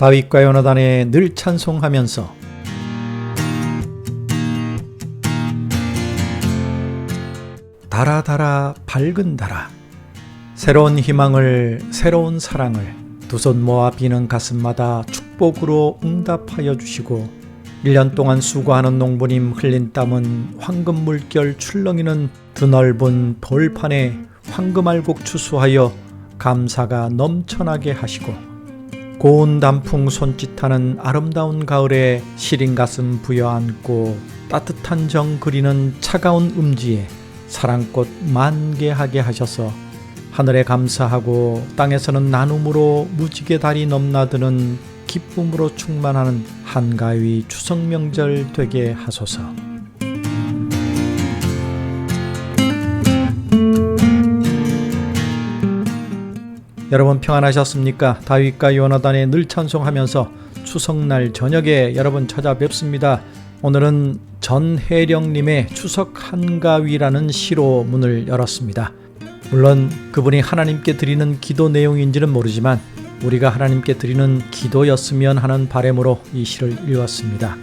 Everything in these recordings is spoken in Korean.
다윗과 요나단의 늘 찬송하면서 달아 밝은 달아 새로운 희망을 새로운 사랑을 두 손 모아 비는 가슴마다 축복으로 응답하여 주시고 1년 동안 수고하는 농부님 흘린 땀은 황금 물결 출렁이는 드넓은 벌판에 황금알곡 추수하여 감사가 넘쳐나게 하시고 고운 단풍 손짓하는 아름다운 가을에 시린 가슴 부여안고 따뜻한 정 그리는 차가운 음지에 사랑꽃 만개하게 하셔서 하늘에 감사하고 땅에서는 나눔으로 무지개 달이 넘나드는 기쁨으로 충만하는 한가위 추석명절 되게 하소서. 여러분 평안하셨습니까? 다윗과 요나단의 늘 찬송하면서 추석날 저녁에 여러분 찾아뵙습니다. 오늘은 전혜령님의 추석 한가위라는 시로 문을 열었습니다. 물론 그분이 하나님께 드리는 기도 내용인지는 모르지만 우리가 하나님께 드리는 기도였으면 하는 바람으로 이 시를 읽었습니다.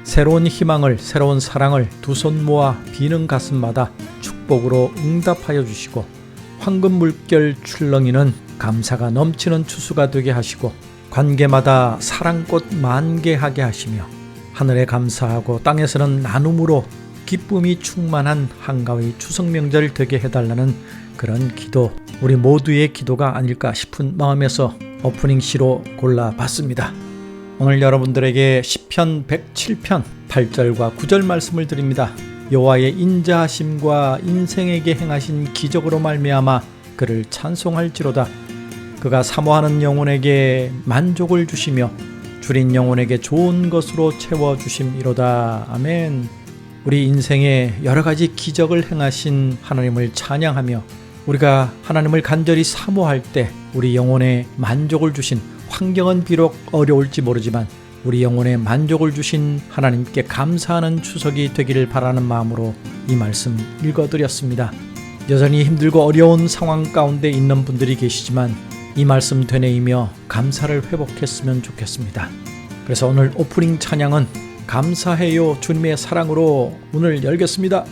새로운 희망을 새로운 사랑을 두 손 모아 비는 가슴마다 축복으로 응답하여 주시고 황금 물결 출렁이는 감사가 넘치는 추수가 되게 하시고 관계마다 사랑꽃 만개하게 하시며 하늘에 감사하고 땅에서는 나눔으로 기쁨이 충만한 한가위 추석명절 되게 해달라는 그런 기도, 우리 모두의 기도가 아닐까 싶은 마음에서 오프닝 시로 골라봤습니다. 오늘 여러분들에게 시편 107편 8절과 9절 말씀을 드립니다. 여호와의 인자하심과 인생에게 행하신 기적으로 말미암아 그를 찬송할지로다. 그가 사모하는 영혼에게 만족을 주시며 줄인 영혼에게 좋은 것으로 채워주심이로다. 아멘. 우리 인생에 여러가지 기적을 행하신 하나님을 찬양하며 우리가 하나님을 간절히 사모할 때 우리 영혼에 만족을 주신, 환경은 비록 어려울지 모르지만 우리 영혼에 만족을 주신 하나님께 감사하는 추석이 되기를 바라는 마음으로 이 말씀 읽어드렸습니다. 여전히 힘들고 어려운 상황 가운데 있는 분들이 계시지만 이 말씀 되뇌이며 감사를 회복했으면 좋겠습니다. 그래서 오늘 오프닝 찬양은 감사해요 주님의 사랑으로 문을 열겠습니다.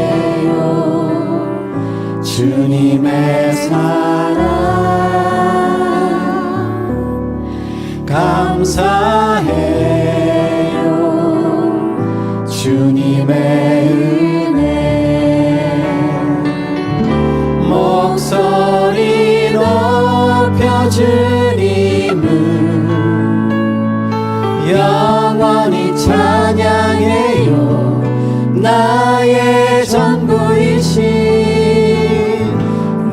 감사해요 주님의 사랑 감사해요 주님의 은혜 목소리 높여 주님을 영원히 찬양해요 나의 전부이신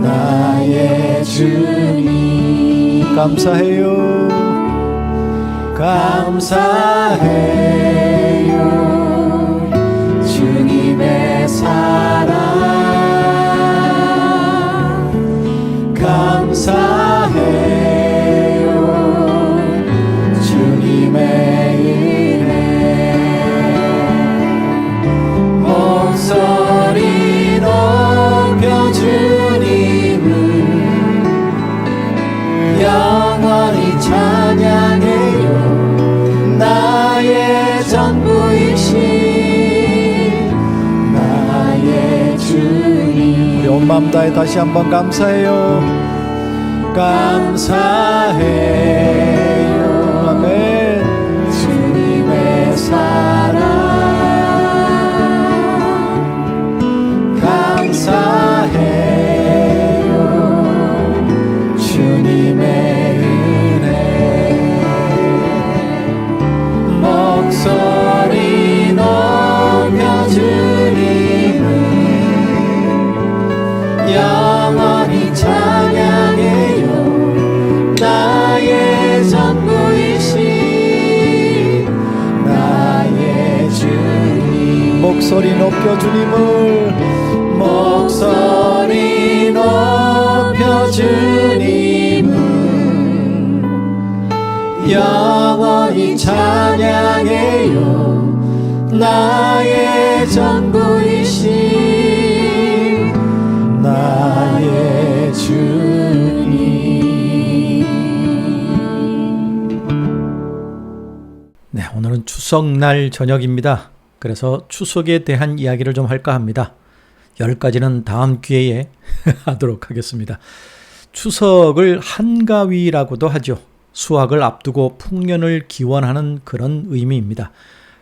나의 주님 감사해요. 감사해요 주님의 사랑 감사해요 주님의 목소리 높여 주님을 영원히 찬양해요 나의 전부이신 나의 주님 우리 온 마음 다해 다시 한번 감사해요. 감사해요 아멘. 주님의 사랑 감사해요 주님의 은혜 목소리 높여 주님을 영원히 찬양해요 나의 전부이신 나의 목소리 높여 주님을 목소리 높여 주님을 영원히 찬양해요. 나의 전부이신 나의 주님. 네, 오늘은 추석날 저녁입니다. 그래서 추석에 대한 이야기를 좀 할까 합니다. 10가지는 다음 기회에 하도록 하겠습니다. 추석을 한가위라고도 하죠. 수확을 앞두고 풍년을 기원하는 그런 의미입니다.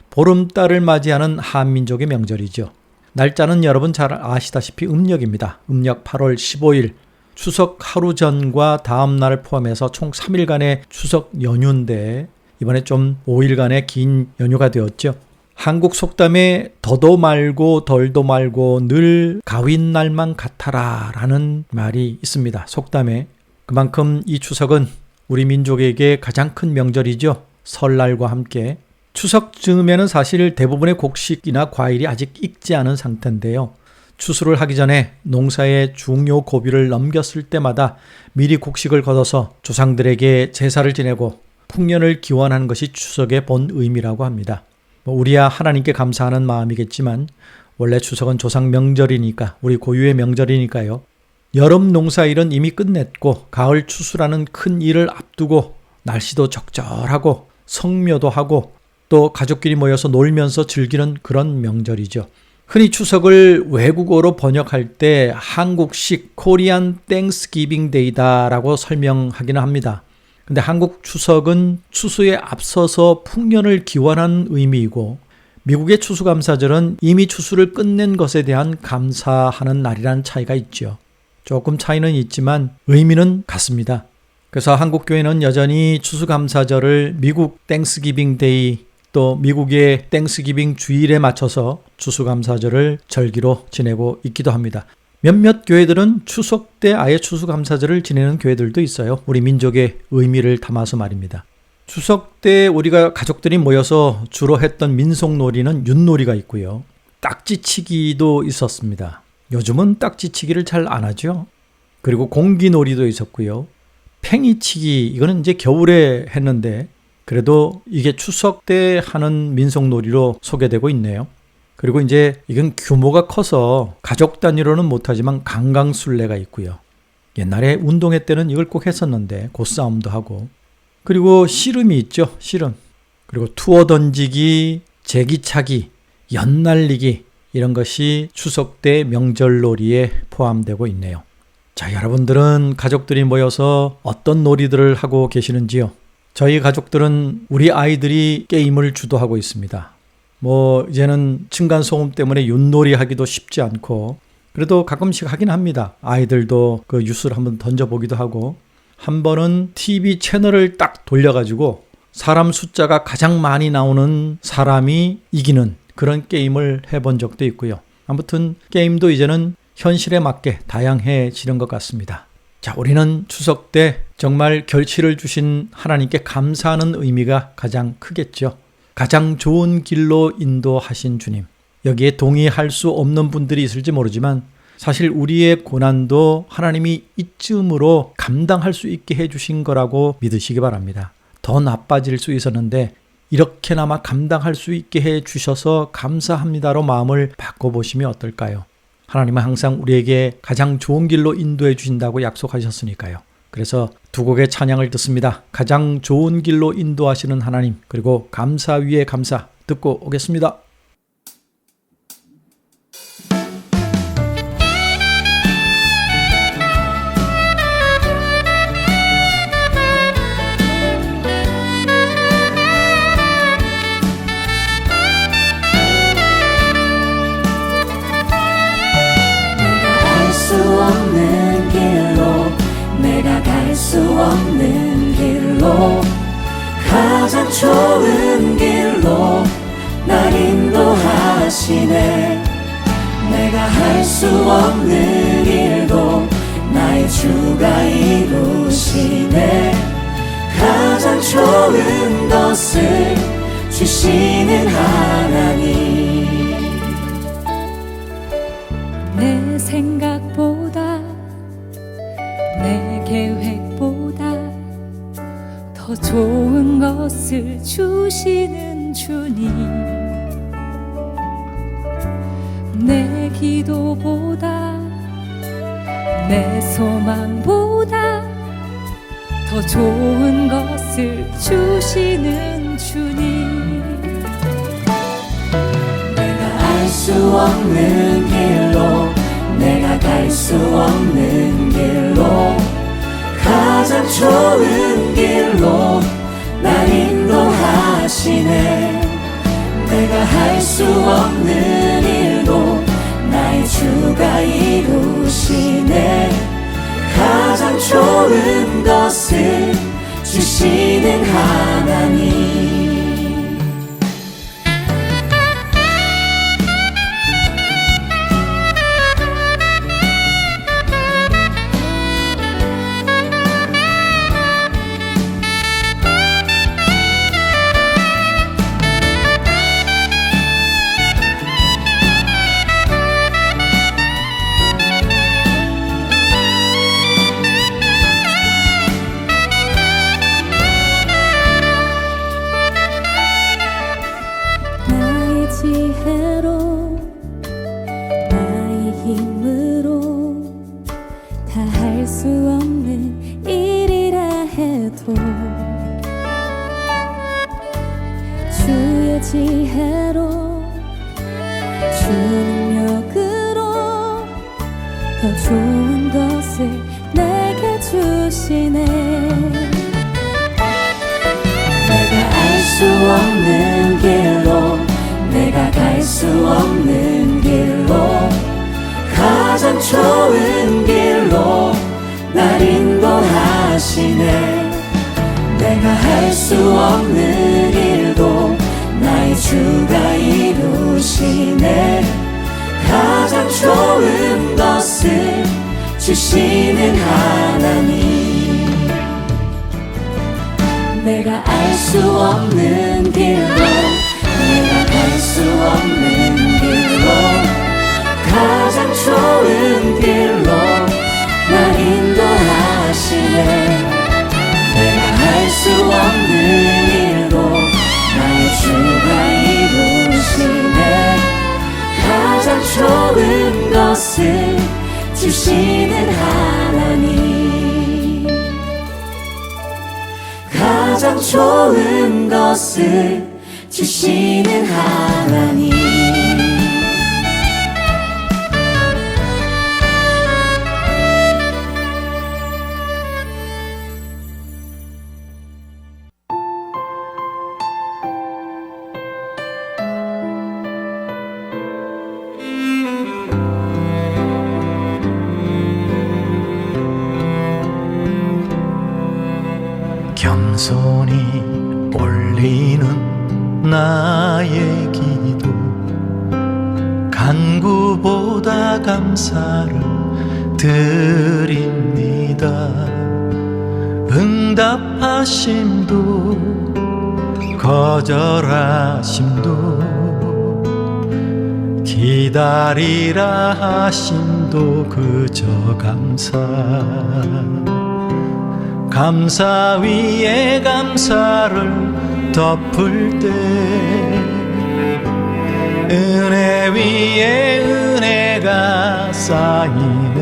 보름달을 맞이하는 한민족의 명절이죠. 날짜는 여러분 잘 아시다시피 음력입니다. 음력 8월 15일, 추석 하루 전과 다음 날을 포함해서 총 3일간의 추석 연휴인데 이번에 좀 5일간의 긴 연휴가 되었죠. 한국 속담에 더도 말고 덜도 말고 늘 가윈날만 같아라 라는 말이 있습니다. 속담에. 그만큼 이 추석은 우리 민족에게 가장 큰 명절이죠. 설날과 함께. 추석 즈음에는 사실 대부분의 곡식이나 과일이 아직 익지 않은 상태인데요. 추수를 하기 전에 농사의 중요 고비를 넘겼을 때마다 미리 곡식을 걷어서 조상들에게 제사를 지내고 풍년을 기원하는 것이 추석의 본 의미라고 합니다. 우리야 하나님께 감사하는 마음이겠지만 원래 추석은 조상 명절이니까, 우리 고유의 명절이니까요. 여름 농사일은 이미 끝냈고 가을 추수라는 큰 일을 앞두고 날씨도 적절하고 성묘도 하고 또 가족끼리 모여서 놀면서 즐기는 그런 명절이죠. 흔히 추석을 외국어로 번역할 때 한국식 코리안 땡스기빙 데이다라고 설명하기는 합니다. 근데 한국 추석은 추수에 앞서서 풍년을 기원하는 의미이고 미국의 추수감사절은 이미 추수를 끝낸 것에 대한 감사하는 날이라는 차이가 있죠. 조금 차이는 있지만 의미는 같습니다. 그래서 한국 교회는 여전히 추수감사절을 미국 땡스기빙 데이 또 미국의 땡스기빙 주일에 맞춰서 추수감사절을 절기로 지내고 있기도 합니다. 몇몇 교회들은 추석 때 아예 추수감사절을 지내는 교회들도 있어요. 우리 민족의 의미를 담아서 말입니다. 추석 때 우리가 가족들이 모여서 주로 했던 민속놀이는 윷놀이가 있고요. 딱지치기도 있었습니다. 요즘은 딱지치기를 잘 안 하죠. 그리고 공기놀이도 있었고요. 팽이치기, 이거는 이제 겨울에 했는데 그래도 이게 추석 때 하는 민속놀이로 소개되고 있네요. 그리고 이제 이건 규모가 커서 가족 단위로는 못하지만 강강술래가 있고요. 옛날에 운동회 때는 이걸 꼭 했었는데 고싸움도 하고, 그리고 씨름이 있죠. 씨름. 그리고 투어 던지기, 제기차기, 연날리기, 이런 것이 추석 때 명절놀이에 포함되고 있네요. 자, 여러분들은 가족들이 모여서 어떤 놀이들을 하고 계시는지요? 저희 가족들은 우리 아이들이 게임을 주도하고 있습니다. 이제는 층간소음 때문에 윷놀이 하기도 쉽지 않고 그래도 가끔씩 하긴 합니다. 아이들도 그 뉴스를 한번 던져보기도 하고, 한 번은 TV 채널을 딱 돌려가지고 사람 숫자가 가장 많이 나오는 사람이 이기는 그런 게임을 해본 적도 있고요. 아무튼 게임도 이제는 현실에 맞게 다양해지는 것 같습니다. 자, 우리는 추석 때 정말 결실을 주신 하나님께 감사하는 의미가 가장 크겠죠. 가장 좋은 길로 인도하신 주님. 여기에 동의할 수 없는 분들이 있을지 모르지만 사실 우리의 고난도 하나님이 이쯤으로 감당할 수 있게 해주신 거라고 믿으시기 바랍니다. 더 나빠질 수 있었는데 이렇게나마 감당할 수 있게 해주셔서 감사합니다로 마음을 바꿔보시면 어떨까요? 하나님은 항상 우리에게 가장 좋은 길로 인도해 주신다고 약속하셨으니까요. 그래서 두 곡의 찬양을 듣습니다. 가장 좋은 길로 인도하시는 하나님, 그리고 감사 위에 감사 듣고 오겠습니다. 내가 갈 수 없는 길로 가장 좋은 길로 날 인도하시네. 내가 할 수 없는 일도 나의 주가 이루시네. 가장 좋은 것을 주시는 하나님. 생각보다 내 계획보다 더 좋은 것을 주시는 주님, 내 기도보다 내 소망보다 더 좋은 것을 주시는 주님. 내가 알 수 없는 길로, 내가 갈 수 없는 길로, 가장 좋은 길로 날 인도하시네. 내가 할 수 없는 일도 나의 주가 이루시네. 가장 좋은 것을 주시는 하나님. 지혜로 나의 힘으로 다 할 수 없는 일이라 해도 주의 지혜로 주 능력으로 더 좋은 것을 내게 주시네. 내가 알 수 없는 길로, 내가 갈 수 없는 길로, 가장 좋은 길로 날 인도하시네. 내가 할 수 없는 일도 나의 주가 이루시네. 가장 좋은 것을 주시는 하나님. 내가 알 수 없는 길로, 내가 갈 수 없는 길로, 가장 좋은 길로 날 인도하시네. 내가 할 수 없는 일도 나의 주가 이루시네. 가장 좋은 것을 주시는 하나님. 가장 좋은 것을 주시는 하나님. 겸손히 올리는 나의 기도, 간구보다 감사를 드립니다. 응답하심도 거절하심도 기다리라 하심도 그저 감사. 감사 위에 감사를 덮을 때 은혜 위에 은혜가 쌓이네.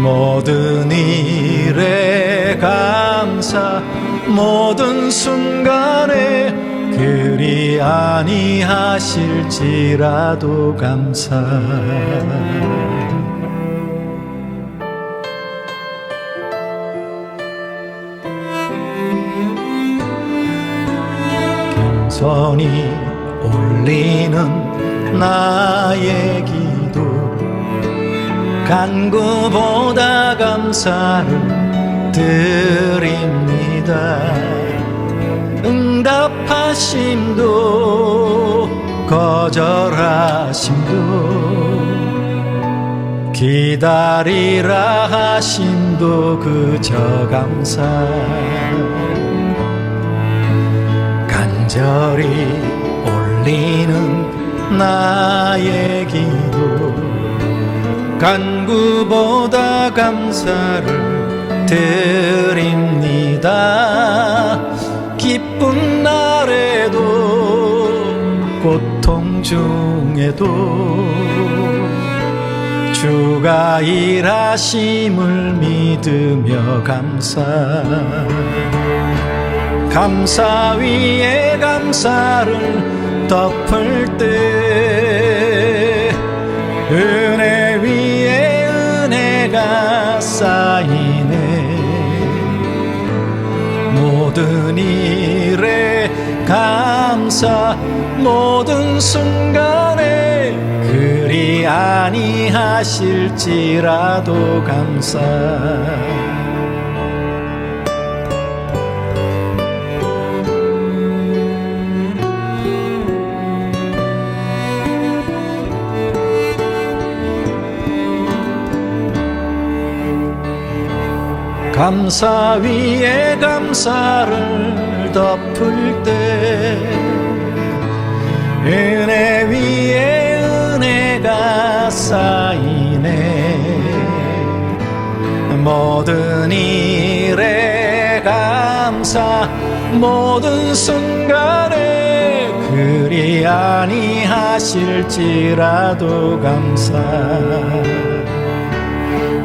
모든 일에 감사, 모든 순간에 그리 아니하실지라도 감사. 겸손히 올리는 나의 기도, 간구보다 감사를 드립니다. 응답하심도 거절하심도 기다리라 하심도 그저 감사. 간절히 올리는 나의 기도 간구보다 감사를 드립니다. 기쁜 날에도 고통 중에도 주가 일하심을 믿으며 감사 위에 감사를 덮을 때 은혜 위에 은혜가 쌓이네. 모든 일에 감사, 모든 순간에 그리 아니하실지라도 감사. 감사 위에 감사를 덮을 때 은혜 위에 은혜가 쌓이네. 모든 일에 감사, 모든 순간에 그리 아니하실지라도 감사.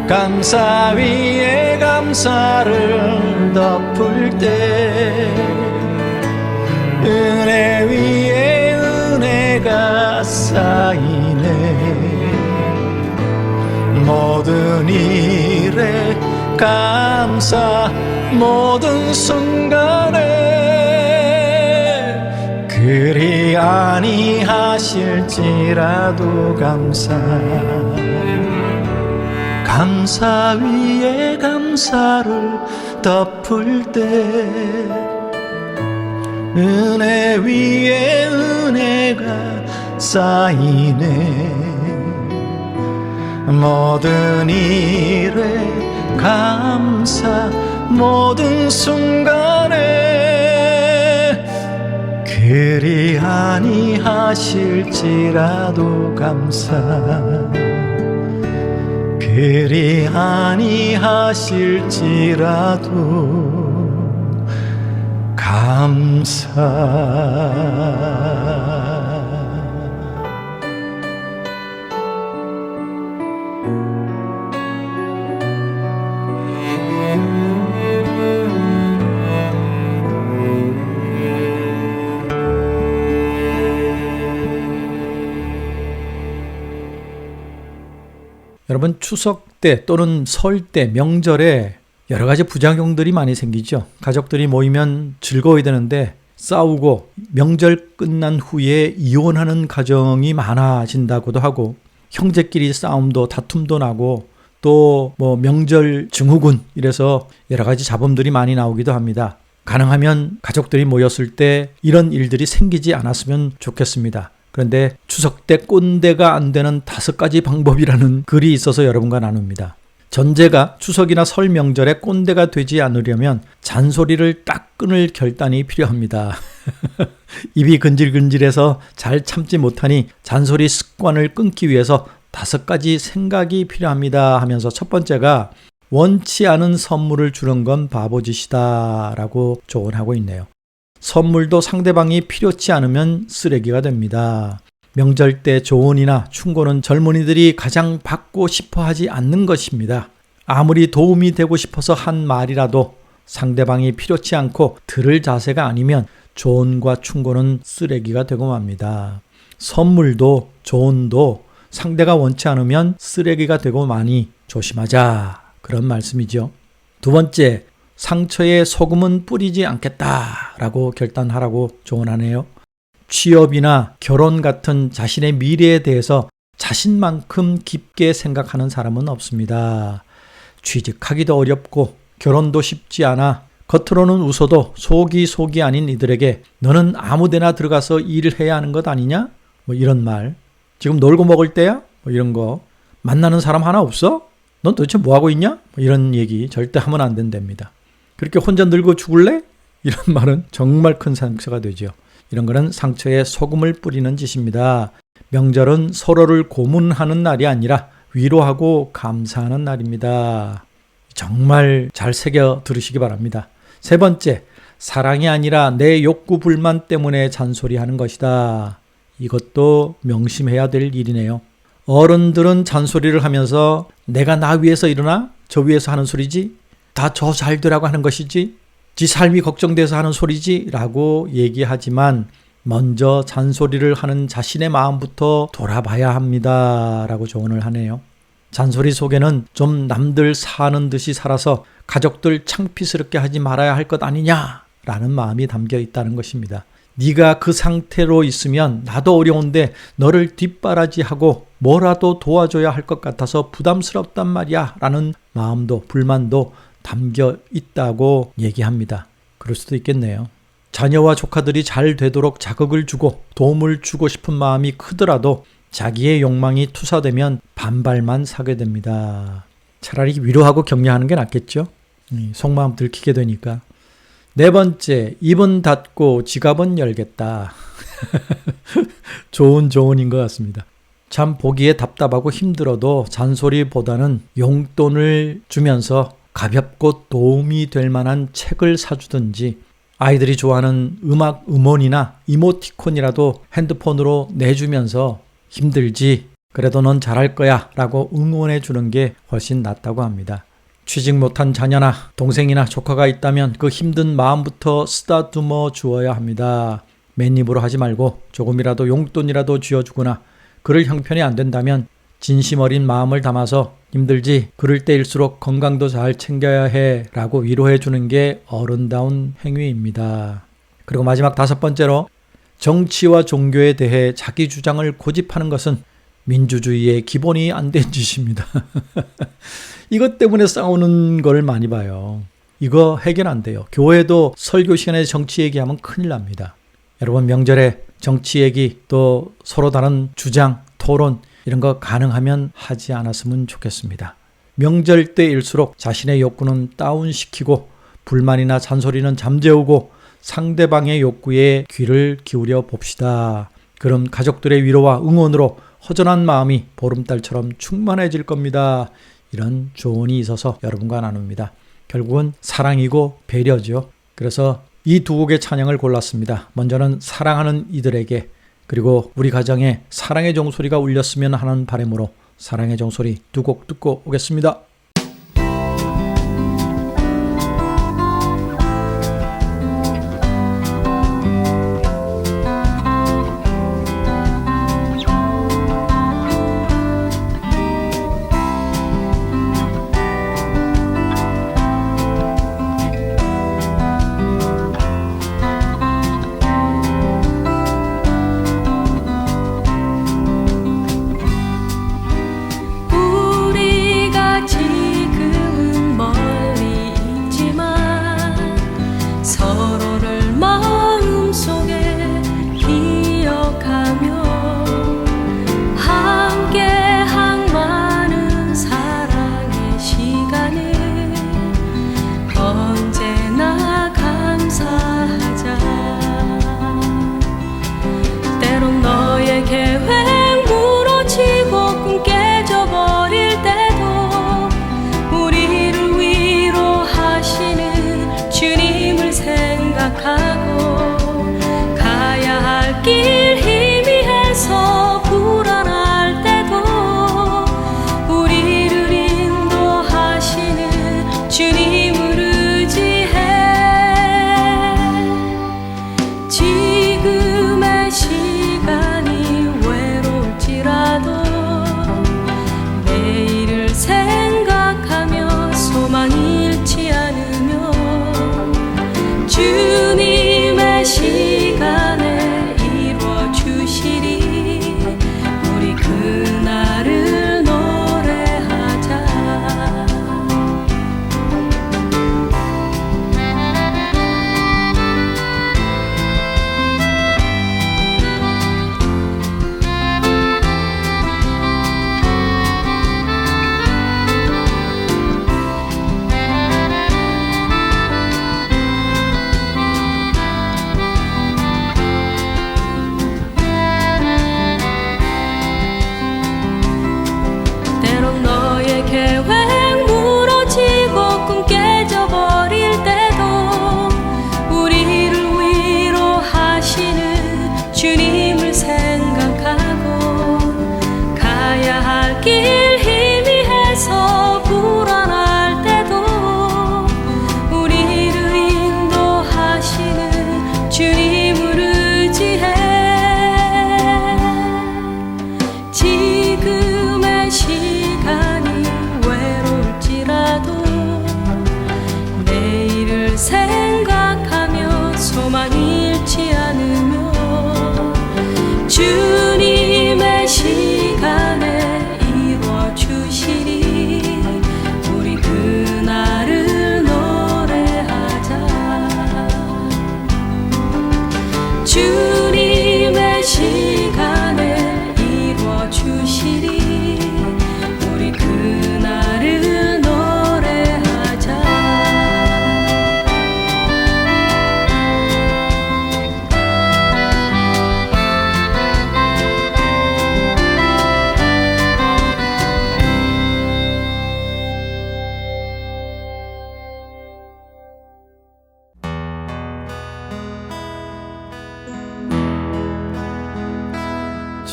감사 위에 감사를 덮을 때 은혜 위에 은혜가 쌓이네. 모든 일에 감사, 모든 순간에 그리 아니하실지라도 감사. 감사 위에 감사를 덮을 때 은혜 위에 은혜가 쌓이네. 모든 일에 감사, 모든 순간에 그리 아니하실지라도 감사. 그리 아니하실지라도 감사. 여러분, 추석 때 또는 설 때, 명절에 여러 가지 부작용들이 많이 생기죠. 가족들이 모이면 즐거워야 되는데 싸우고 명절 끝난 후에 이혼하는 가정이 많아진다고도 하고, 형제끼리 싸움도 다툼도 나고, 또 뭐 명절 증후군 이래서 여러 가지 잡음들이 많이 나오기도 합니다. 가능하면 가족들이 모였을 때 이런 일들이 생기지 않았으면 좋겠습니다. 그런데 추석 때 꼰대가 안 되는 5가지 방법이라는 글이 있어서 여러분과 나눕니다. 전제가 추석이나 설 명절에 꼰대가 되지 않으려면 잔소리를 딱 끊을 결단이 필요합니다. 입이 근질근질해서 잘 참지 못하니 잔소리 습관을 끊기 위해서 5가지 생각이 필요합니다 하면서 첫 번째가 원치 않은 선물을 주는 건 바보짓이다 라고 조언하고 있네요. 선물도 상대방이 필요치 않으면 쓰레기가 됩니다. 명절 때 조언이나 충고는 젊은이들이 가장 받고 싶어 하지 않는 것입니다. 아무리 도움이 되고 싶어서 한 말이라도 상대방이 필요치 않고 들을 자세가 아니면 조언과 충고는 쓰레기가 되고 맙니다. 선물도 조언도 상대가 원치 않으면 쓰레기가 되고 마니 조심하자, 그런 말씀이죠. 두 번째, 상처에 소금은 뿌리지 않겠다라고 결단하라고 조언하네요. 취업이나 결혼 같은 자신의 미래에 대해서 자신만큼 깊게 생각하는 사람은 없습니다. 취직하기도 어렵고 결혼도 쉽지 않아 겉으로는 웃어도 속이 아닌 이들에게 너는 아무데나 들어가서 일을 해야 하는 것 아니냐? 뭐 이런 말. 지금 놀고 먹을 때야? 뭐 이런 거. 만나는 사람 하나 없어? 넌 도대체 뭐하고 있냐? 뭐 이런 얘기 절대 하면 안 된답니다. 그렇게 혼자 늙어 죽을래? 이런 말은 정말 큰 상처가 되죠. 이런 거는 상처에 소금을 뿌리는 짓입니다. 명절은 서로를 고문하는 날이 아니라 위로하고 감사하는 날입니다. 정말 잘 새겨 들으시기 바랍니다. 세 번째, 사랑이 아니라 내 욕구 불만 때문에 잔소리하는 것이다. 이것도 명심해야 될 일이네요. 어른들은 잔소리를 하면서 내가 나 위에서 일어나? 저 위에서 하는 소리지? 다 저 잘 되라고 하는 것이지? 지 삶이 걱정돼서 하는 소리지? 라고 얘기하지만 먼저 잔소리를 하는 자신의 마음부터 돌아봐야 합니다. 라고 조언을 하네요. 잔소리 속에는 좀 남들 사는 듯이 살아서 가족들 창피스럽게 하지 말아야 할 것 아니냐? 라는 마음이 담겨 있다는 것입니다. 네가 그 상태로 있으면 나도 어려운데 너를 뒷바라지하고 뭐라도 도와줘야 할 것 같아서 부담스럽단 말이야 라는 마음도 불만도 담겨 있다고 얘기합니다. 그럴 수도 있겠네요. 자녀와 조카들이 잘 되도록 자극을 주고 도움을 주고 싶은 마음이 크더라도 자기의 욕망이 투사되면 반발만 사게 됩니다. 차라리 위로하고 격려하는 게 낫겠죠? 속마음 들키게 되니까. 네 번째, 입은 닫고 지갑은 열겠다. 좋은 조언인 것 같습니다. 참 보기에 답답하고 힘들어도 잔소리보다는 용돈을 주면서 가볍고 도움이 될 만한 책을 사주든지 아이들이 좋아하는 음악 음원이나 이모티콘이라도 핸드폰으로 내주면서 힘들지 그래도 넌 잘할 거야 라고 응원해 주는 게 훨씬 낫다고 합니다. 취직 못한 자녀나 동생이나 조카가 있다면 그 힘든 마음부터 쓰다듬어 주어야 합니다. 맨입으로 하지 말고 조금이라도 용돈이라도 쥐어주거나 그럴 형편이 안 된다면 진심 어린 마음을 담아서 힘들지 그럴 때일수록 건강도 잘 챙겨야 해 라고 위로해 주는 게 어른다운 행위입니다. 그리고 마지막 다섯 번째로 정치와 종교에 대해 자기 주장을 고집하는 것은 민주주의의 기본이 안 된 짓입니다. 이것 때문에 싸우는 걸 많이 봐요. 이거 해결 안 돼요. 교회도 설교 시간에 정치 얘기하면 큰일 납니다. 여러분 명절에 정치 얘기 또 서로 다른 주장, 토론 이런 거 가능하면 하지 않았으면 좋겠습니다. 명절 때일수록 자신의 욕구는 다운시키고 불만이나 잔소리는 잠재우고 상대방의 욕구에 귀를 기울여 봅시다. 그럼 가족들의 위로와 응원으로 허전한 마음이 보름달처럼 충만해질 겁니다. 이런 조언이 있어서 여러분과 나눕니다. 결국은 사랑이고 배려죠. 그래서 이 두 곡의 찬양을 골랐습니다. 먼저는 사랑하는 이들에게 그리고 우리 가정에 사랑의 종소리가 울렸으면 하는 바람으로 사랑의 종소리 두 곡 듣고 오겠습니다. 우리가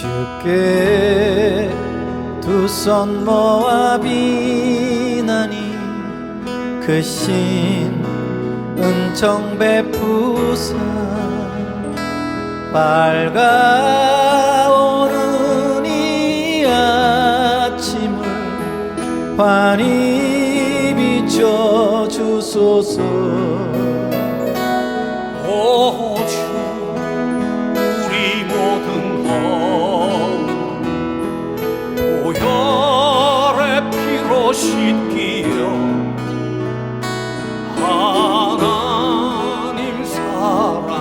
주께 두 손 모아 비나니 그 신 은총 베푸사 밝아오는 이 아침을 환히 비춰주소서. 오 주 우리 모든 허물 보혈의 피로 씻기어 하나님 사랑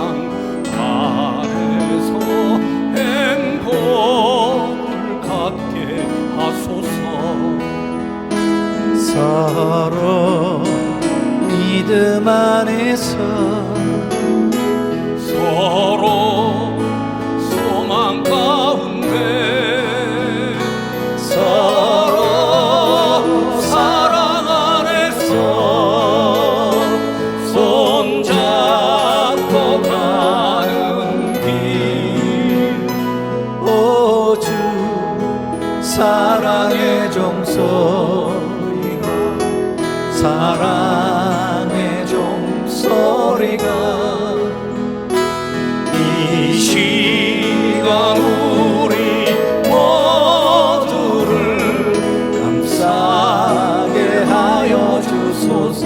안에서 행복을 갖게 하소서. 서로 믿음 안에서 서로 소망 가운데 서로 사랑 안에서 손잡고 가는 길. 오주 사랑의 종소리가 사랑의 종소리가 이 시간 우리 모두를 감싸게 하여 주소서.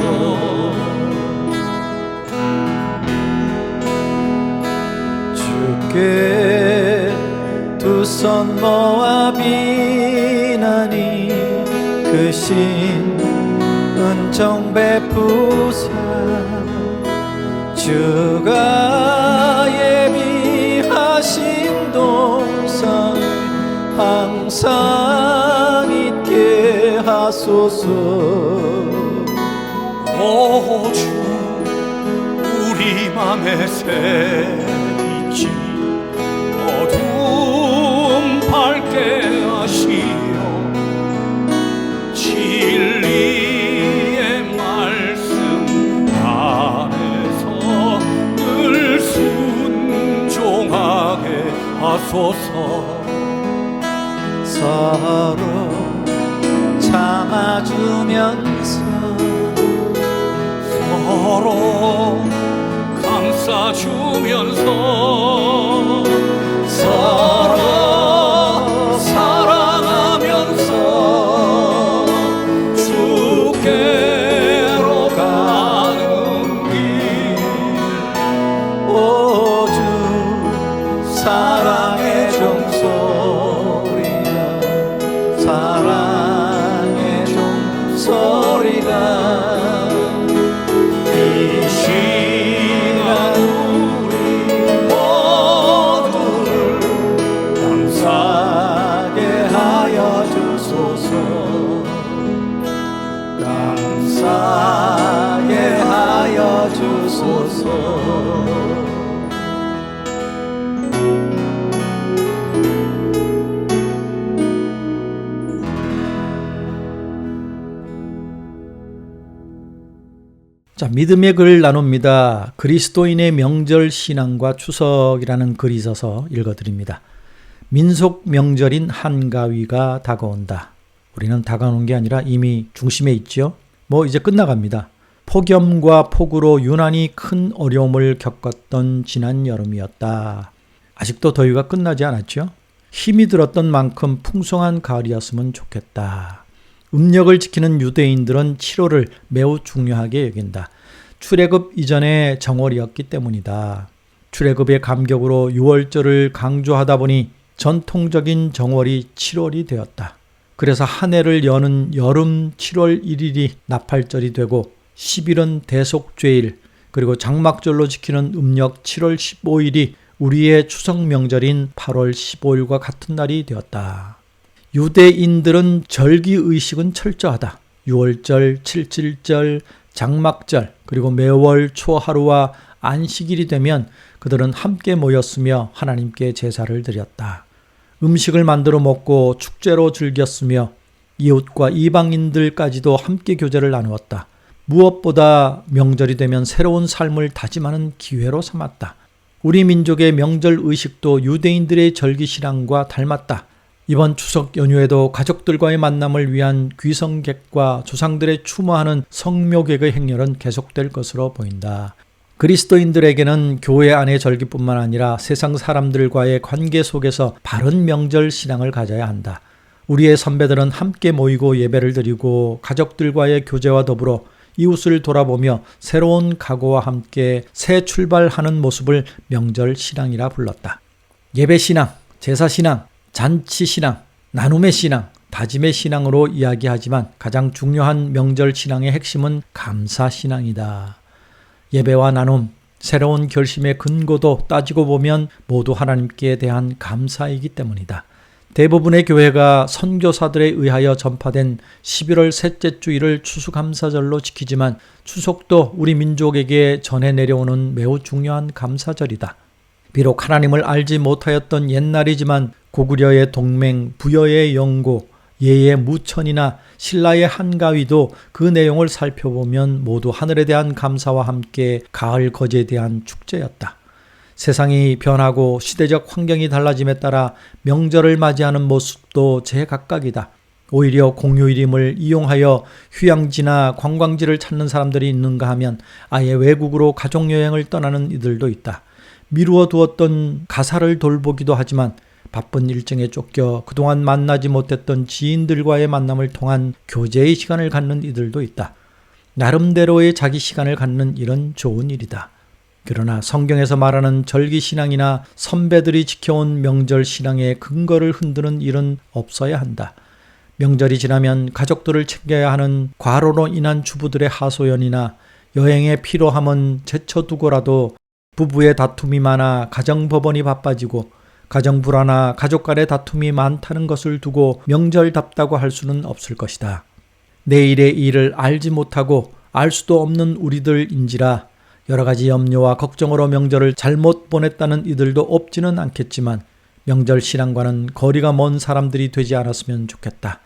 주께 두 손 모아 비나니 그 신 은총 베푸사 주가 예비하신 동산 항상 있게 하소서. 오 주 우리 맘에 새빛이 어둠 밝게 하시어 진리의 말씀 안에서 늘 순종하게 하소서. 서로 참아주면서 서로 감싸주면서 서로 사랑하면서 주께로 가는 길. 오주 사랑의 종소리가 사랑의 종소리가 이 시간 우리 모두를 감사하게 하여 주소서. 감사하게 하여 주소서. 자, 믿음의 글 나눕니다. 그리스도인의 명절 신앙과 추석이라는 글이 있어서 읽어드립니다. 민속 명절인 한가위가 다가온다. 우리는 다가오는 게 아니라 이미 중심에 있죠. 이제 끝나갑니다. 폭염과 폭우로 유난히 큰 어려움을 겪었던 지난 여름이었다. 아직도 더위가 끝나지 않았죠. 힘이 들었던 만큼 풍성한 가을이었으면 좋겠다. 음력을 지키는 유대인들은 7월을 매우 중요하게 여긴다. 출애굽 이전의 정월이었기 때문이다. 출애굽의 감격으로 6월절을 강조하다 보니 전통적인 정월이 7월이 되었다. 그래서 한 해를 여는 여름 7월 1일이 나팔절이 되고 10일은 대속죄일, 그리고 장막절로 지키는 음력 7월 15일이 우리의 추석 명절인 8월 15일과 같은 날이 되었다. 유대인들은 절기 의식은 철저하다. 6월절, 7.7절, 장막절, 그리고 매월 초하루와 안식일이 되면 그들은 함께 모였으며 하나님께 제사를 드렸다. 음식을 만들어 먹고 축제로 즐겼으며 이웃과 이방인들까지도 함께 교제를 나누었다. 무엇보다 명절이 되면 새로운 삶을 다짐하는 기회로 삼았다. 우리 민족의 명절 의식도 유대인들의 절기신앙과 닮았다. 이번 추석 연휴에도 가족들과의 만남을 위한 귀성객과 조상들의 추모하는 성묘객의 행렬은 계속될 것으로 보인다. 그리스도인들에게는 교회 안의 절기뿐만 아니라 세상 사람들과의 관계 속에서 바른 명절 신앙을 가져야 한다. 우리의 선배들은 함께 모이고 예배를 드리고 가족들과의 교제와 더불어 이웃을 돌아보며 새로운 각오와 함께 새 출발하는 모습을 명절 신앙이라 불렀다. 예배 신앙, 제사 신앙, 잔치 신앙, 나눔의 신앙, 다짐의 신앙으로 이야기하지만 가장 중요한 명절 신앙의 핵심은 감사 신앙이다. 예배와 나눔, 새로운 결심의 근거도 따지고 보면 모두 하나님께 대한 감사이기 때문이다. 대부분의 교회가 선교사들에 의하여 전파된 11월 셋째 주일을 추수감사절로 지키지만 추석도 우리 민족에게 전해 내려오는 매우 중요한 감사절이다. 비록 하나님을 알지 못하였던 옛날이지만 고구려의 동맹, 부여의 영고, 예의 무천이나 신라의 한가위도 그 내용을 살펴보면 모두 하늘에 대한 감사와 함께 가을 거제에 대한 축제였다. 세상이 변하고 시대적 환경이 달라짐에 따라 명절을 맞이하는 모습도 제각각이다. 오히려 공휴일임을 이용하여 휴양지나 관광지를 찾는 사람들이 있는가 하면 아예 외국으로 가족여행을 떠나는 이들도 있다. 미루어 두었던 가사를 돌보기도 하지만 바쁜 일정에 쫓겨 그동안 만나지 못했던 지인들과의 만남을 통한 교제의 시간을 갖는 이들도 있다. 나름대로의 자기 시간을 갖는 일은 좋은 일이다. 그러나 성경에서 말하는 절기신앙이나 선배들이 지켜온 명절신앙의 근거를 흔드는 일은 없어야 한다. 명절이 지나면 가족들을 챙겨야 하는 과로로 인한 주부들의 하소연이나 여행의 피로함은 제쳐두고라도 부부의 다툼이 많아 가정법원이 바빠지고 가정불화나 가족 간의 다툼이 많다는 것을 두고 명절답다고 할 수는 없을 것이다. 내일의 일을 알지 못하고 알 수도 없는 우리들인지라 여러 가지 염려와 걱정으로 명절을 잘못 보냈다는 이들도 없지는 않겠지만 명절 신앙과는 거리가 먼 사람들이 되지 않았으면 좋겠다.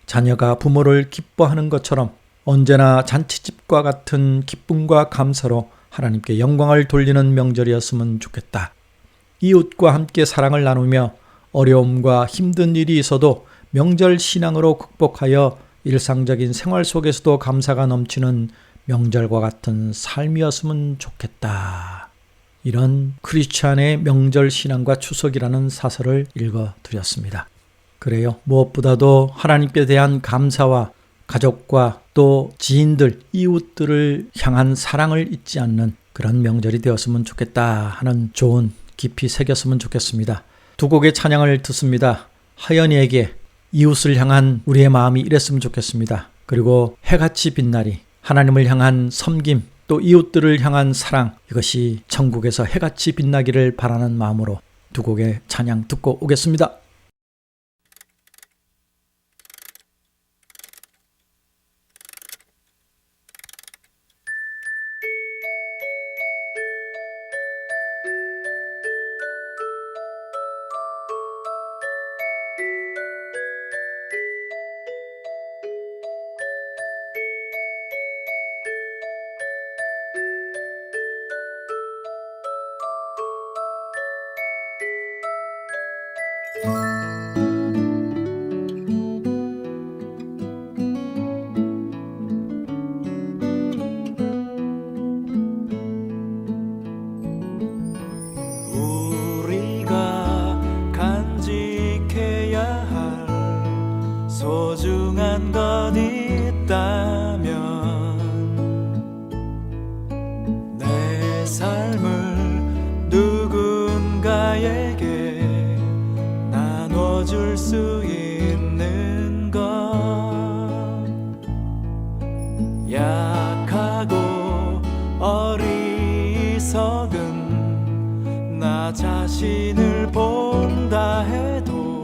자녀가 부모를 기뻐하는 것처럼 언제나 잔치집과 같은 기쁨과 감사로 하나님께 영광을 돌리는 명절이었으면 좋겠다. 이웃과 함께 사랑을 나누며 어려움과 힘든 일이 있어도 명절 신앙으로 극복하여 일상적인 생활 속에서도 감사가 넘치는 명절과 같은 삶이었으면 좋겠다. 이런 크리스찬의 명절 신앙과 추석이라는 사설을 읽어드렸습니다. 그래요. 무엇보다도 하나님께 대한 감사와 가족과 또 지인들, 이웃들을 향한 사랑을 잊지 않는 그런 명절이 되었으면 좋겠다 하는 조언 깊이 새겼으면 좋겠습니다. 두 곡의 찬양을 듣습니다. 하연이에게 이웃을 향한 우리의 마음이 이랬으면 좋겠습니다. 그리고 해같이 빛나리 하나님을 향한 섬김 또 이웃들을 향한 사랑 이것이 천국에서 해같이 빛나기를 바라는 마음으로 두 곡의 찬양 듣고 오겠습니다. 우리가 간직해야 할 소중한 것 있다면 내 삶을 누군가에게 나눠줄 수 있는 것 약하고 어리석은 나 자신을 본다 해도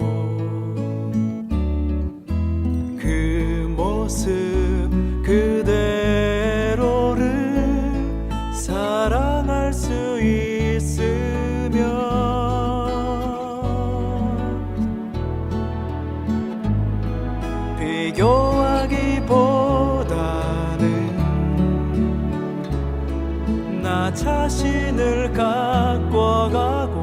그 모습 그대로를 사랑할 수 있으면 비교하기보다는 나 자신을 가꿔가고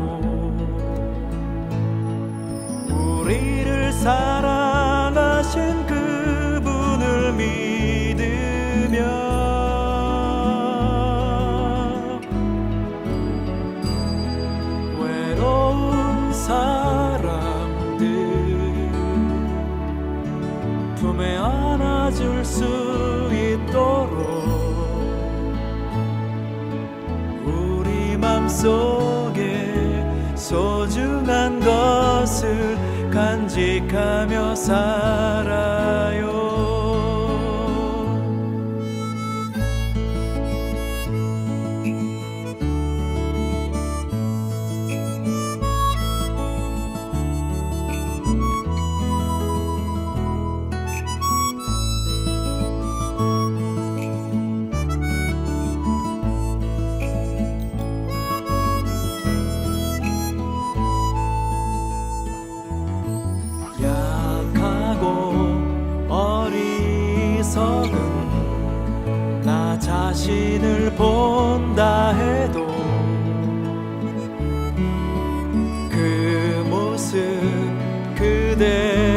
우리를 사랑하신 그분을 믿으며 외로운 사람들 품에 안아줄 수 있도록 우리 맘속에 소중한 것을 간직하며 살아요. 나 자신을 본다 해도 그 모습 그대로를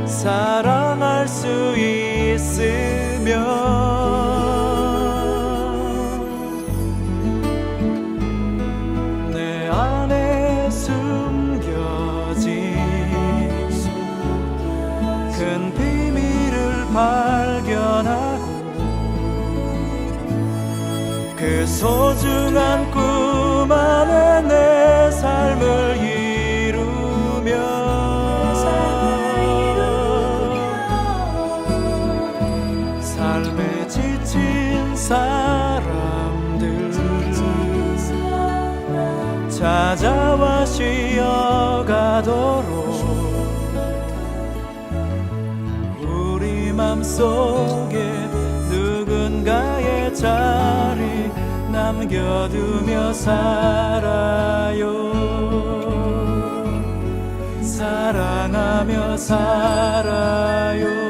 사랑할 수 있으면 내 안에 숨겨진 큰 비밀을 발견하고 그 소중한 꿈 안에 내 삶을 이루며 삶에 지친 사람들 찾아와 쉬어가도록 맘속에 누군가의 자리 남겨두며 살아요. 사랑하며 살아요.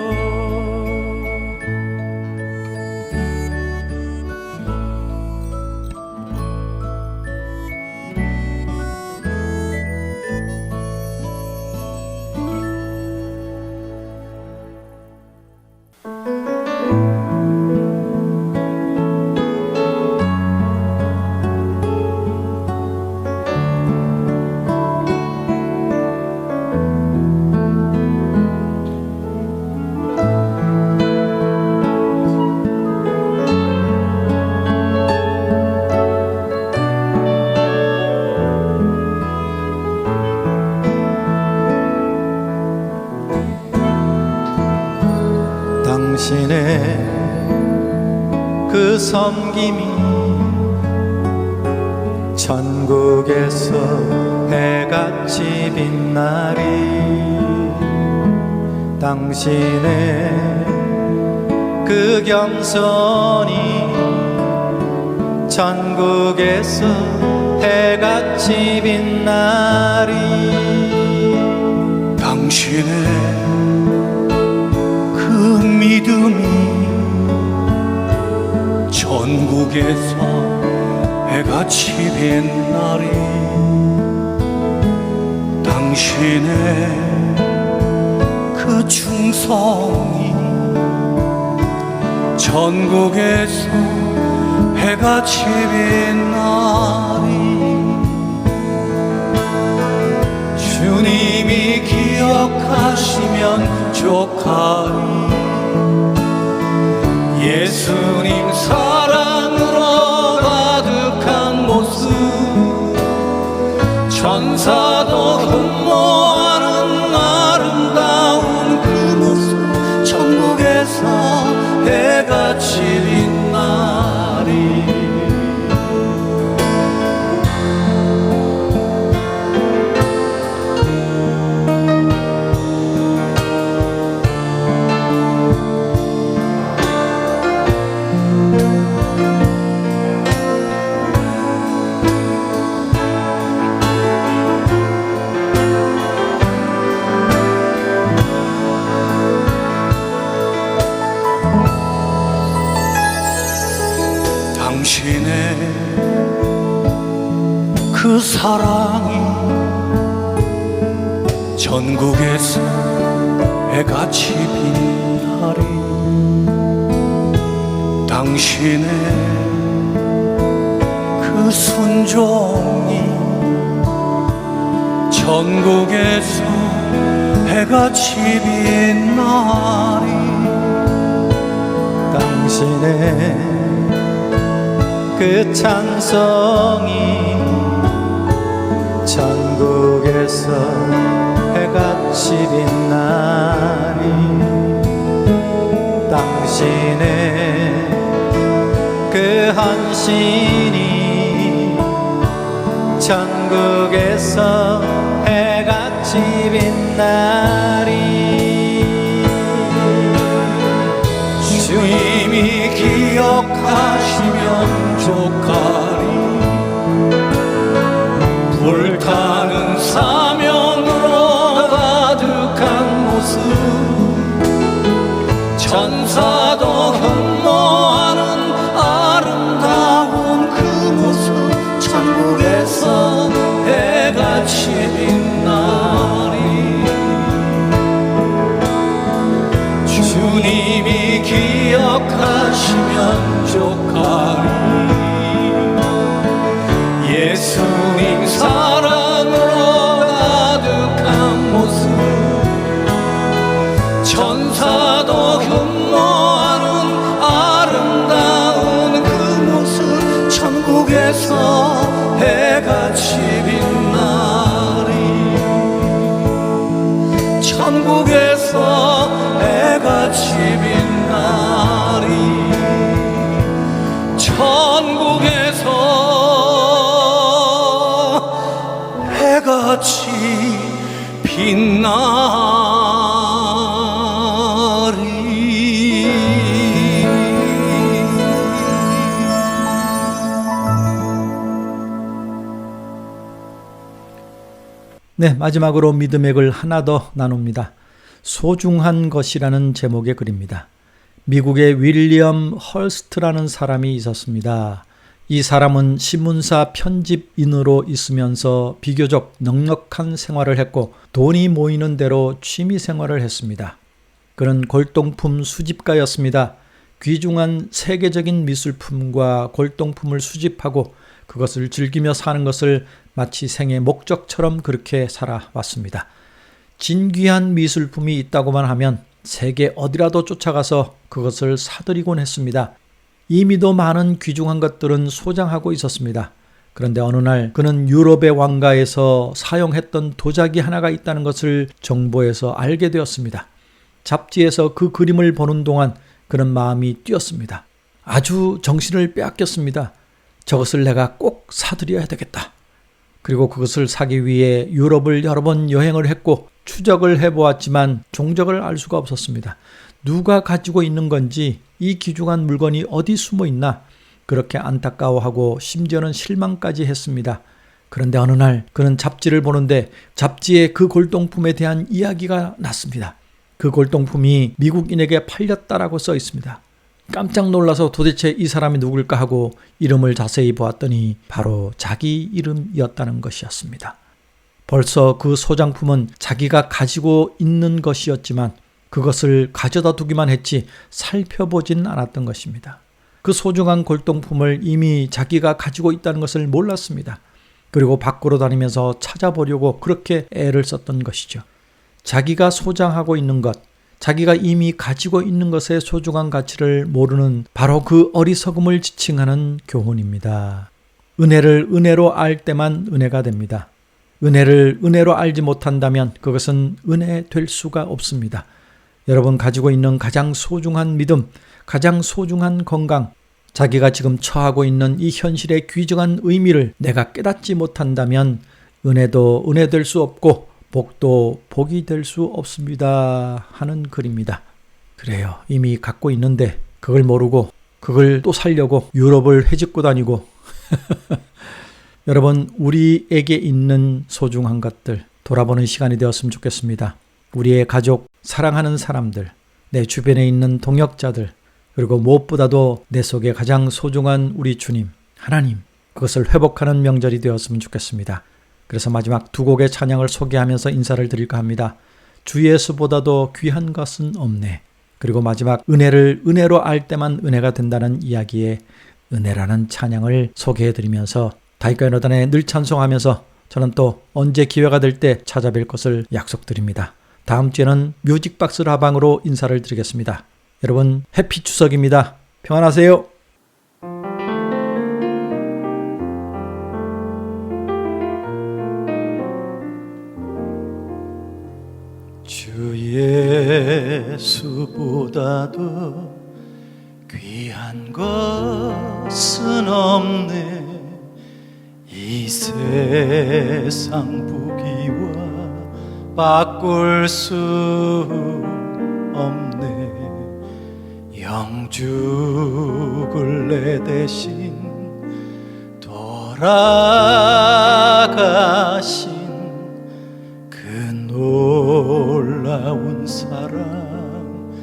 당신의 그 섬김이 천국에서 해같이 빛나리. 당신의 그 겸손이 천국에서 해같이 빛나리. 당신의 그 믿음이 전국에서 해같이 빛나리. 당신의 그 충성이 전국에서 해같이 빛나리. 주님이 기억하시면 좋가리. 예수님 사랑으로 가득한 모습 천사도 흠모하는 아름다운 그 모습 천국에서 해같이 빛나리. 당신의 그 사랑이 전국에서 해같이 빛나리. 당신의 그 순종이 전국에서 해같이 빛나리. 당신의 그 찬송이 전국에서 해같이 빛나리. 당신의 그 헌신이 전국에서 해같이 빛나리. 주님이 기억하시면 좋가리. 불타는 사명으로 가득한 모습, 천사도 흠모하는 아름다운 그 모습, 천국에서 해같이 빛나리. 주님이 기억하시면 좋가리. 예수님 사랑으로 가득한 모습, 천사도 흠모하는 아름다운 그 모습, 천국에서 해같이 빛나리. 천국에서 해같이 빛나리. 천국에서 해같이 빛나리. 네, 마지막으로 믿음의 글 하나 더 나눕니다. 소중한 것이라는 제목의 글입니다. 미국의 윌리엄 헐스트라는 사람이 있었습니다. 이 사람은 신문사 편집인으로 있으면서 비교적 넉넉한 생활을 했고 돈이 모이는 대로 취미 생활을 했습니다. 그는 골동품 수집가였습니다. 귀중한 세계적인 미술품과 골동품을 수집하고 그것을 즐기며 사는 것을 마치 생의 목적처럼 그렇게 살아왔습니다. 진귀한 미술품이 있다고만 하면 세계 어디라도 쫓아가서 그것을 사들이곤 했습니다. 이미도 많은 귀중한 것들은 소장하고 있었습니다. 그런데 어느 날 그는 유럽의 왕가에서 사용했던 도자기 하나가 있다는 것을 정보에서 알게 되었습니다. 잡지에서 그 그림을 보는 동안 그는 마음이 뛰었습니다. 아주 정신을 빼앗겼습니다. 저것을 내가 꼭 사들여야 되겠다. 그리고 그것을 사기 위해 유럽을 여러 번 여행을 했고 추적을 해보았지만 종적을 알 수가 없었습니다. 누가 가지고 있는 건지, 이 귀중한 물건이 어디 숨어 있나, 그렇게 안타까워하고 심지어는 실망까지 했습니다. 그런데 어느 날 그는 잡지를 보는데 잡지에 그 골동품에 대한 이야기가 났습니다. 그 골동품이 미국인에게 팔렸다라고 써 있습니다. 깜짝 놀라서 도대체 이 사람이 누굴까 하고 이름을 자세히 보았더니 바로 자기 이름이었다는 것이었습니다. 벌써 그 소장품은 자기가 가지고 있는 것이었지만 그것을 가져다 두기만 했지 살펴보진 않았던 것입니다. 그 소중한 골동품을 이미 자기가 가지고 있다는 것을 몰랐습니다. 그리고 밖으로 다니면서 찾아보려고 그렇게 애를 썼던 것이죠. 자기가 소장하고 있는 것, 자기가 이미 가지고 있는 것의 소중한 가치를 모르는 바로 그 어리석음을 지칭하는 교훈입니다. 은혜를 은혜로 알 때만 은혜가 됩니다. 은혜를 은혜로 알지 못한다면 그것은 은혜 될 수가 없습니다. 여러분 가지고 있는 가장 소중한 믿음, 가장 소중한 건강, 자기가 지금 처하고 있는 이 현실의 귀중한 의미를 내가 깨닫지 못한다면 은혜도 은혜 될 수 없고 복도 복이 될 수 없습니다 하는 글입니다. 그래요. 이미 갖고 있는데 그걸 모르고 그걸 또 살려고 유럽을 헤집고 다니고 여러분 우리에게 있는 소중한 것들 돌아보는 시간이 되었으면 좋겠습니다. 우리의 가족, 사랑하는 사람들, 내 주변에 있는 동역자들, 그리고 무엇보다도 내 속에 가장 소중한 우리 주님, 하나님, 그것을 회복하는 명절이 되었으면 좋겠습니다. 그래서 마지막 두 곡의 찬양을 소개하면서 인사를 드릴까 합니다. 주 예수보다도 귀한 것은 없네. 그리고 마지막 은혜를 은혜로 알 때만 은혜가 된다는 이야기에 은혜라는 찬양을 소개해드리면서 다윗과 요나단의 늘 찬송하면서 저는 또 언제 기회가 될 때 찾아뵐 것을 약속드립니다. 다음 주에는 뮤직박스 라방으로 인사를 드리겠습니다. 여러분 해피 추석입니다. 평안하세요. 주 예수보다도 귀한 것은 없네. 이 세상 부귀와 바꿀 수 없네. 영죽을 내 대신 돌아가신 그 놀라운 사랑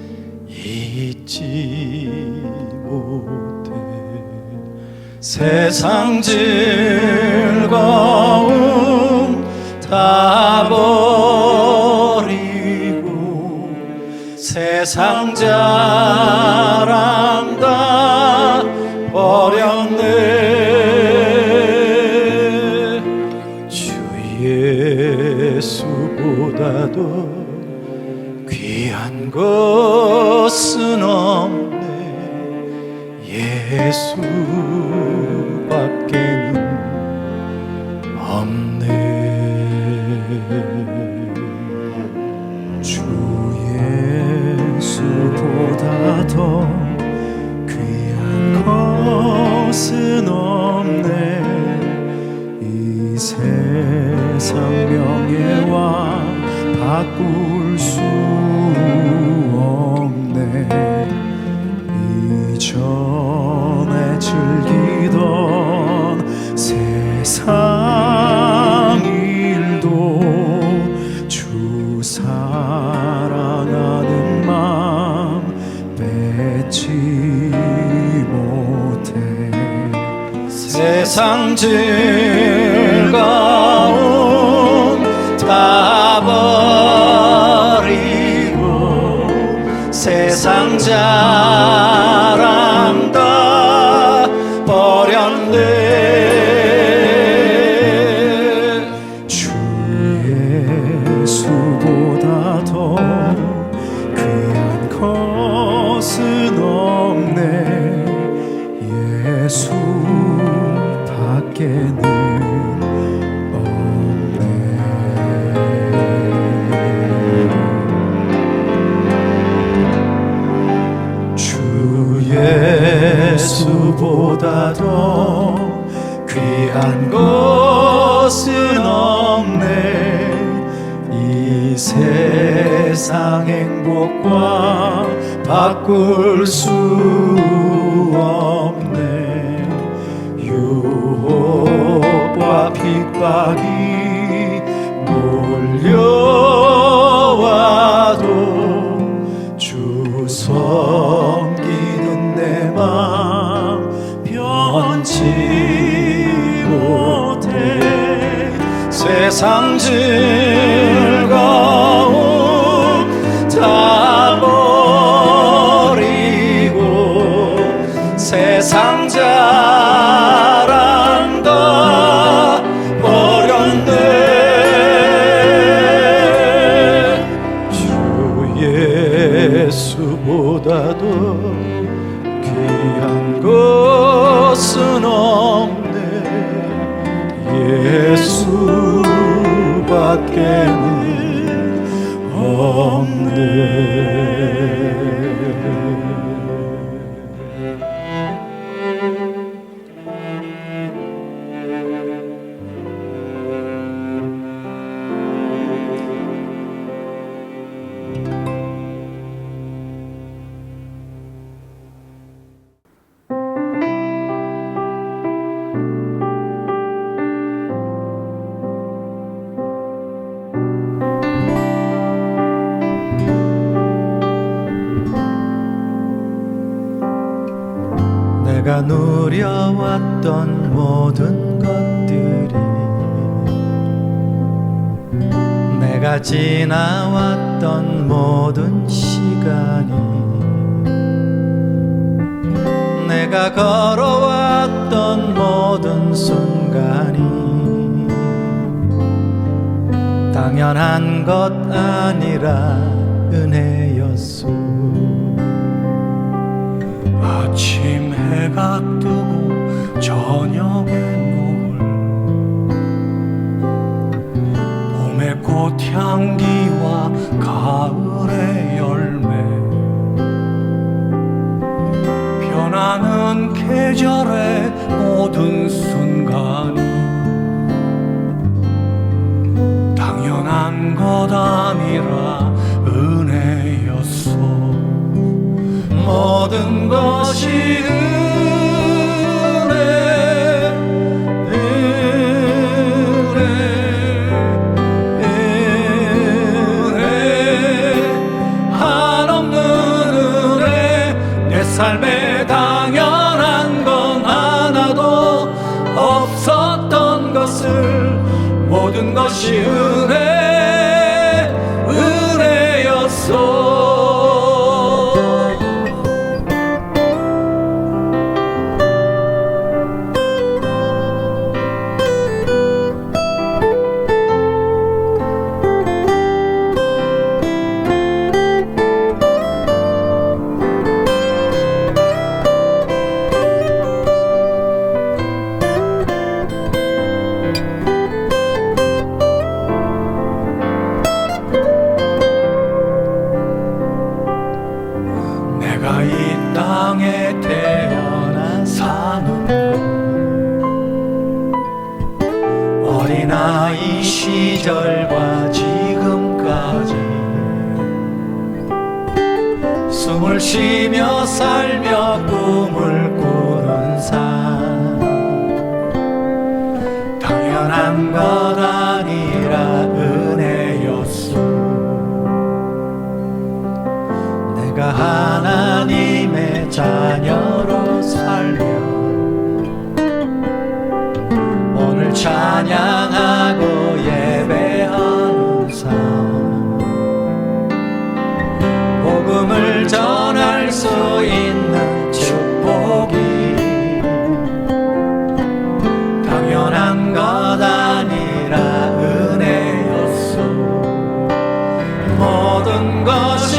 잊지 못해. 세상 즐거움 다 버리고 세상 자랑 다 버렸네. 주 예수보다도 귀한 것은 없네. 예수밖에는 없네. 주 예수보다도 귀한 것은 없네. 이 세상 명예와 바꿀 수 없네. 이전에 즐기던 세상 일도 주 사랑하는 마음 뺏지 못해. 세상 즐거움 다 버리고 세상 자랑 다 버렸네. 주 예수보다도 귀한 것은 없네. 예수밖에는 예수보다도 귀한 것은 없네. 이 세상 행복과 바꿀 수 없네. 유혹과 핍박이 몰려와도 주 섬기는 내 맘 변치 못해. 세상 즐거움 다 버리고 세상 자랑 다 버렸네. 주 예수보다도 귀한 것은 없네. 예수밖에는 없네. 내가 누려왔던 모든 것들이, 내가 지나왔던 모든 시간이, 내가 걸어왔던 모든 순간이 당연한 것 아니라 은혜였소. 아침 해가 뜨고 저녁에 노을, 봄의 꽃향기와 가을의 열매, 변하는 계절의 모든 순간이 당연한 것 아니라 은혜였소. 모든 것이 은혜, 한없는 은혜. 내 삶에 당연한 건 하나도 없었던 것을, 모든 것이 은혜였소. 내가 이 땅에 태어나 사는 것, 어린아이 시절과 지금까지 숨을 쉬며 살며 꿈을 꾸는 삶, 당연한 것 아니라 은혜였소. 내가 하나님의 자녀로 살며 오늘 찬양하고 예배하는 삶, 복음을 전할 수 있는 축복이 당연한 것 아니라 은혜였소. 모든 것이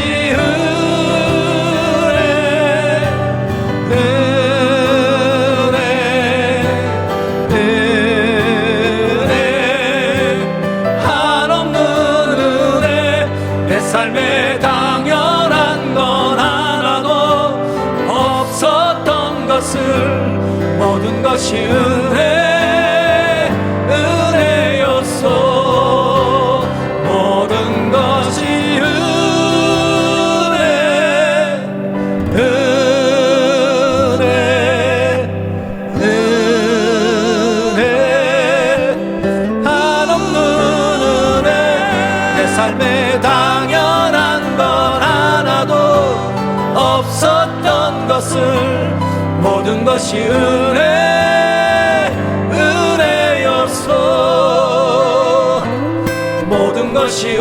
삶에 당연한 건 하나도 없었던 것을, 모든 것이 은혜였소. 모든 것이 한없는 은혜. 내 삶에 당연한 건 하나도 없었던 것을, 모든 것이 은혜였소. 모든 것이